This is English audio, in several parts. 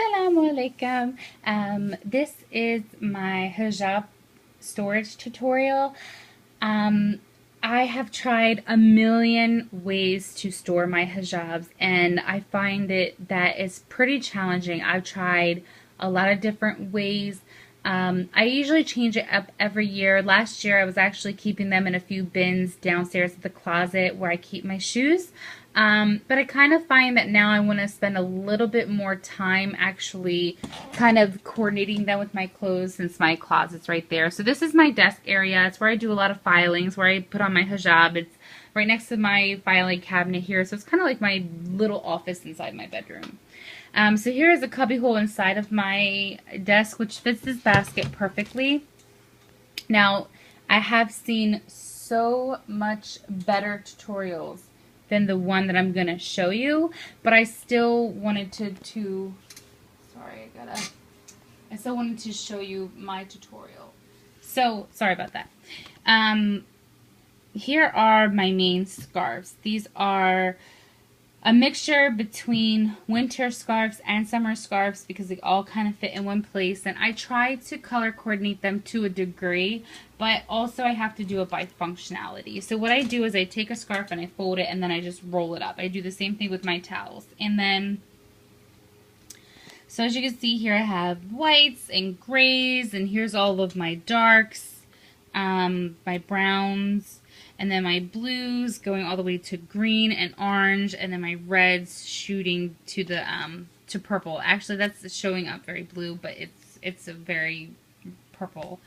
Assalamu alaikum. This is my hijab storage tutorial. Um, I have tried a million ways to store my hijabs, and I find that it's pretty challenging. I've tried a lot of different ways. I usually change it up every year. Last year, I was actually keeping them in a few bins downstairs at the closet where I keep my shoes. But I kind of find that now I want to spend a little bit more time actually kind of coordinating them with my clothes since my closet's right there. So this is my desk area. It's where I do a lot of filings, where I put on my hijab. It's right next to my filing cabinet here. So it's kind of like my little office inside my bedroom. So here is a cubby hole inside of my desk, which fits this basket perfectly. Now, I have seen so much better tutorials than the one that I'm going to show you, but I still wanted to I still wanted to show you my tutorial. So, sorry about that. Here are my main scarves. These are a mixture between winter scarves and summer scarves because they all kind of fit in one place, and I try to color coordinate them to a degree, but also I have to do it by functionality. So what I do is I take a scarf and I fold it and then I just roll it up. I do the same thing with my towels. And then, so as you can see here, I have whites and grays, and here's all of my darks, my browns, and then my blues going all the way to green and orange, and then my reds shooting to the to purple. Actually, that's showing up very blue, but it's a very purple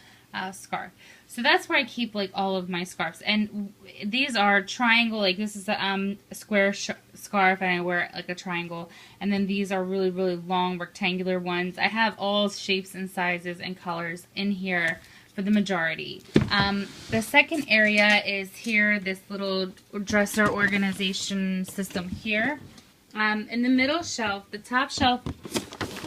scarf. So that's where I keep like all of my scarves. And these are triangle. Like this is a square scarf, and I wear it like a triangle. And then these are really long rectangular ones. I have all shapes and sizes and colors in here for the majority. The second area is here, this little dresser organization system here. In the middle shelf, the top shelf,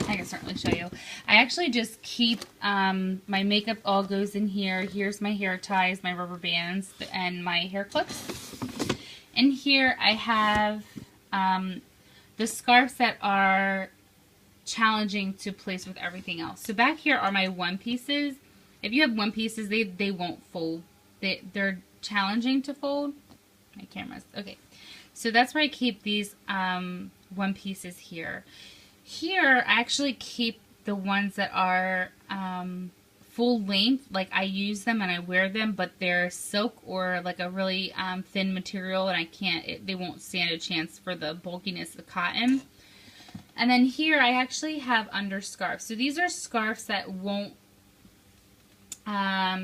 I can certainly show you. I actually just keep my makeup all goes in here. Here's my hair ties, my rubber bands, and my hair clips. In here I have the scarves that are challenging to place with everything else. So back here are my one pieces. If you have one pieces, they won't fold. They're challenging to fold. My camera's okay. So that's where I keep these one pieces here. Here, I actually keep the ones that are full length. Like I use them and I wear them, but they're silk or like a really thin material, and I can't. They won't stand a chance for the bulkiness of cotton. And then here, I actually have underscarves. So these are scarves that won't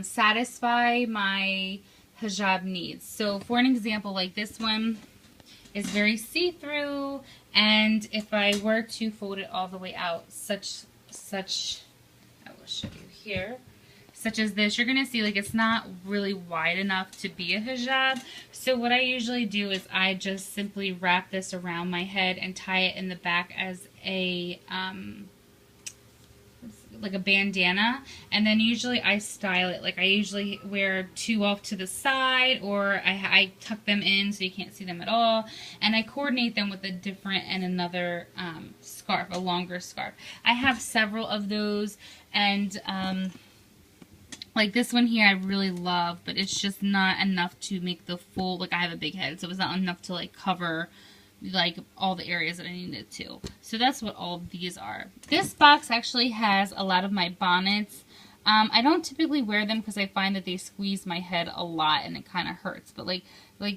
satisfy my hijab needs. So for an example, like this one is very see-through, and if I were to fold it all the way out, such I will show you here, such as this, you're gonna see like it's not really wide enough to be a hijab. So what I usually do is I just simply wrap this around my head and tie it in the back as a like a bandana, and then usually I style it. Like I usually wear two off to the side, or I tuck them in so you can't see them at all, and I coordinate them with a different and another scarf, a longer scarf. I have several of those, and like this one here I really love, but it's just not enough to make the full, like I have a big head, so it's not enough to like cover like all the areas that I needed to. So that's what all of these are. This box actually has a lot of my bonnets. I don't typically wear them because I find that they squeeze my head a lot and it kind of hurts. But like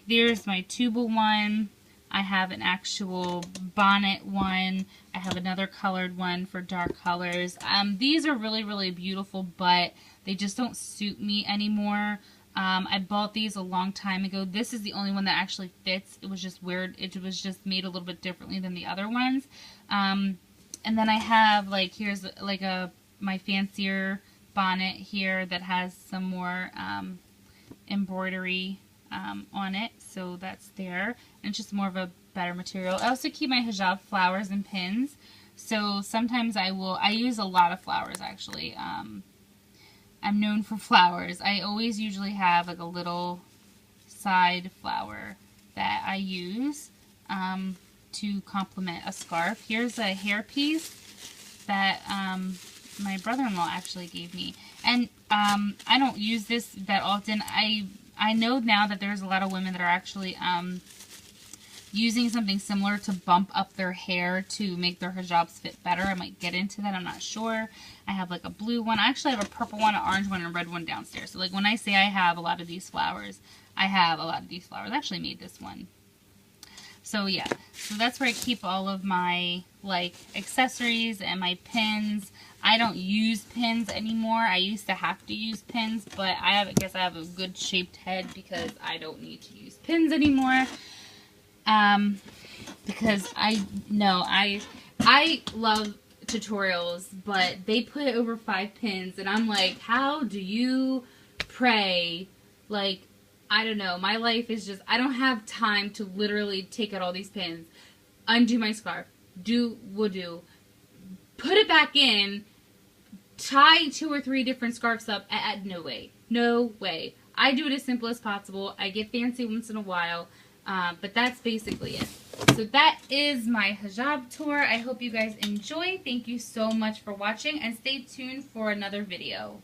there's my tubal one. I have an actual bonnet one. I have another colored one for dark colors. These are really beautiful, but they just don't suit me anymore. I bought these a long time ago. This is the only one that actually fits. It was just weird. It was just made a little bit differently than the other ones. And then I have like, here's like my fancier bonnet here that has some more embroidery on it. So that's there. And it's just more of a better material. I also keep my hijab flowers and pins. So sometimes I use a lot of flowers actually. I'm known for flowers. I always usually have like a little side flower that I use to complement a scarf. Here's a hairpiece that my brother-in-law actually gave me. And I don't use this that often. I know now that there's a lot of women that are actually using something similar to bump up their hair to make their hijabs fit better. I might get into that. I'm not sure. I have like a blue one. I actually have a purple one, an orange one, and a red one downstairs. So like when I say I have a lot of these flowers, I have a lot of these flowers. I actually made this one. So yeah, so that's where I keep all of my like accessories and my pins. I don't use pins anymore. I used to have to use pins, but I guess I have a good shaped head because I don't need to use pins anymore. Because I love tutorials, but they put over 5 pins, and I'm like, how do you pray? Like, I don't know. My life is just, I don't have time to literally take out all these pins, undo my scarf, do wudu, put it back in, tie 2 or 3 different scarves up. No way. No way. I do it as simple as possible. I get fancy once in a while, but that's basically it. So that is my hijab tour. I hope you guys enjoy. Thank you so much for watching, and stay tuned for another video.